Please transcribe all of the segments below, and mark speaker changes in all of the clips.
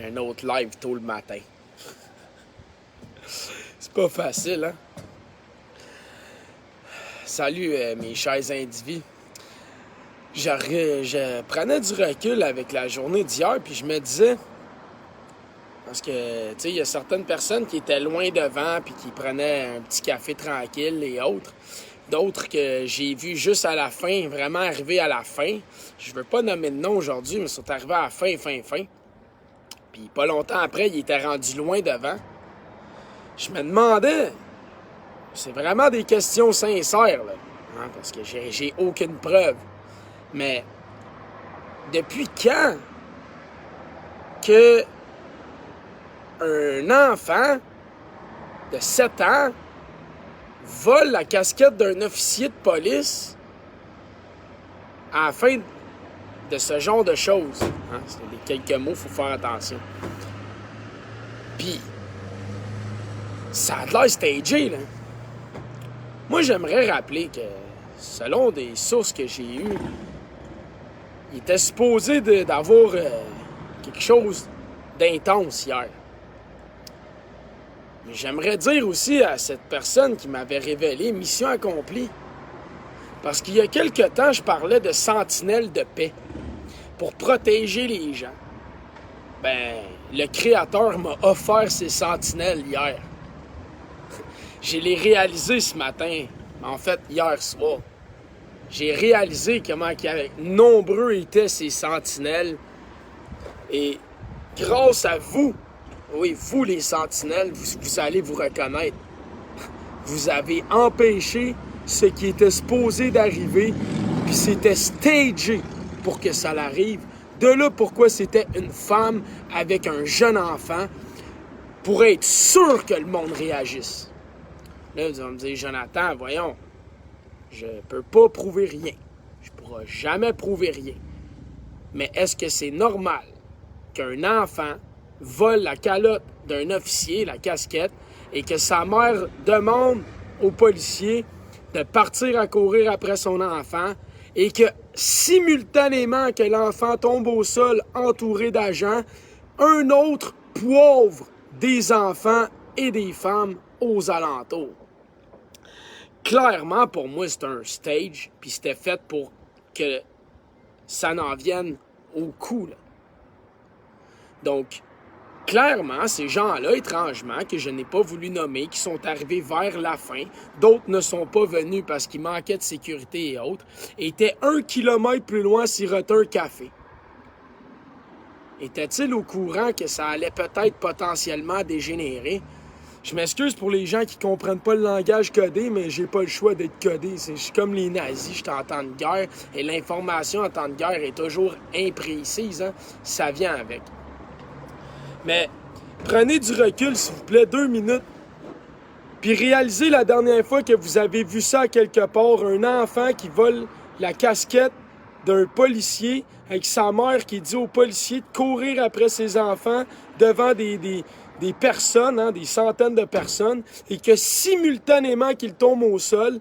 Speaker 1: un autre live tôt le matin. C'est pas facile, hein? Salut mes chers individus. Je prenais du recul avec la journée d'hier, puis je me disais... Parce que, tu sais, il y a certaines personnes qui étaient loin devant, puis qui prenaient un petit café tranquille et autres. D'autres que j'ai vus juste à la fin, vraiment arriver à la fin. Je veux pas nommer de nom aujourd'hui, mais ils sont arrivés à la fin. Puis pas longtemps après, ils étaient rendus loin devant. Je me demandais, c'est vraiment des questions sincères, là, hein, parce que j'ai aucune preuve. Mais depuis quand que un enfant de 7 ans vole la casquette d'un officier de police à la fin de ce genre de choses? Hein? C'est les quelques mots, il faut faire attention. Puis, ça a l'air stagé, là. Moi, j'aimerais rappeler que, selon des sources que j'ai eues, il était supposé d'avoir quelque chose d'intense hier. Mais j'aimerais dire aussi à cette personne qui m'avait révélé mission accomplie. Parce qu'il y a quelque temps, je parlais de sentinelles de paix pour protéger les gens. Ben, le Créateur m'a offert ces sentinelles hier. Je les réalisées ce matin, en fait hier soir. J'ai réalisé comment nombreux étaient ces sentinelles. Et grâce à vous, oui, vous les sentinelles, vous allez vous reconnaître. Vous avez empêché ce qui était supposé d'arriver, puis c'était stagé pour que ça l'arrive. De là pourquoi c'était une femme avec un jeune enfant, pour être sûr que le monde réagisse. Là, vous allez me dire, Jonathan, voyons, je peux pas prouver rien. Je pourrai jamais prouver rien. Mais est-ce que c'est normal qu'un enfant vole la calotte d'un officier, la casquette, et que sa mère demande au policier de partir à courir après son enfant, et que simultanément que l'enfant tombe au sol entouré d'agents, un autre poivre des enfants et des femmes aux alentours? Clairement, pour moi, c'est un stage, puis c'était fait pour que ça n'en vienne au coup, là. Donc, clairement, ces gens-là, étrangement, que je n'ai pas voulu nommer, qui sont arrivés vers la fin, d'autres ne sont pas venus parce qu'il manquait de sécurité et autres, étaient 1 kilomètre plus loin siroter un café. Étaient-ils au courant que ça allait peut-être potentiellement dégénérer? Je m'excuse pour les gens qui comprennent pas le langage codé, mais j'ai pas le choix d'être codé. Je suis comme les nazis, je suis en temps de guerre, et l'information en temps de guerre est toujours imprécise, hein? Ça vient avec. Mais prenez du recul, s'il vous plaît, 2 minutes, puis réalisez la dernière fois que vous avez vu ça quelque part, un enfant qui vole la casquette d'un policier avec sa mère qui dit au policier de courir après ses enfants devant des personnes, hein, des centaines de personnes, et que simultanément qu'ils tombent au sol,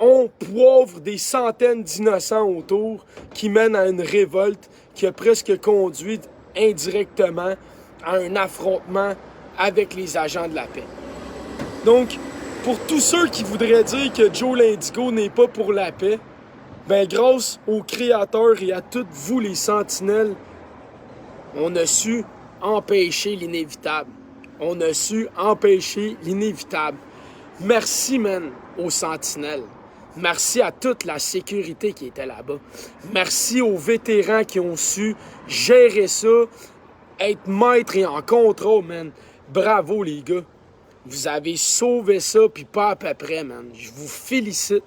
Speaker 1: on poivre des centaines d'innocents autour qui mènent à une révolte qui a presque conduit indirectement à un affrontement avec les agents de la paix. Donc, pour tous ceux qui voudraient dire que Joe l'Indigo n'est pas pour la paix, ben grâce au Créateur et à toutes vous les sentinelles, on a su empêcher l'inévitable. On a su empêcher l'inévitable. Merci, man, aux sentinelles. Merci à toute la sécurité qui était là-bas. Merci aux vétérans qui ont su gérer ça, être maître et en contrôle, man. Bravo, les gars. Vous avez sauvé ça, puis pas à peu près, man. Je vous félicite.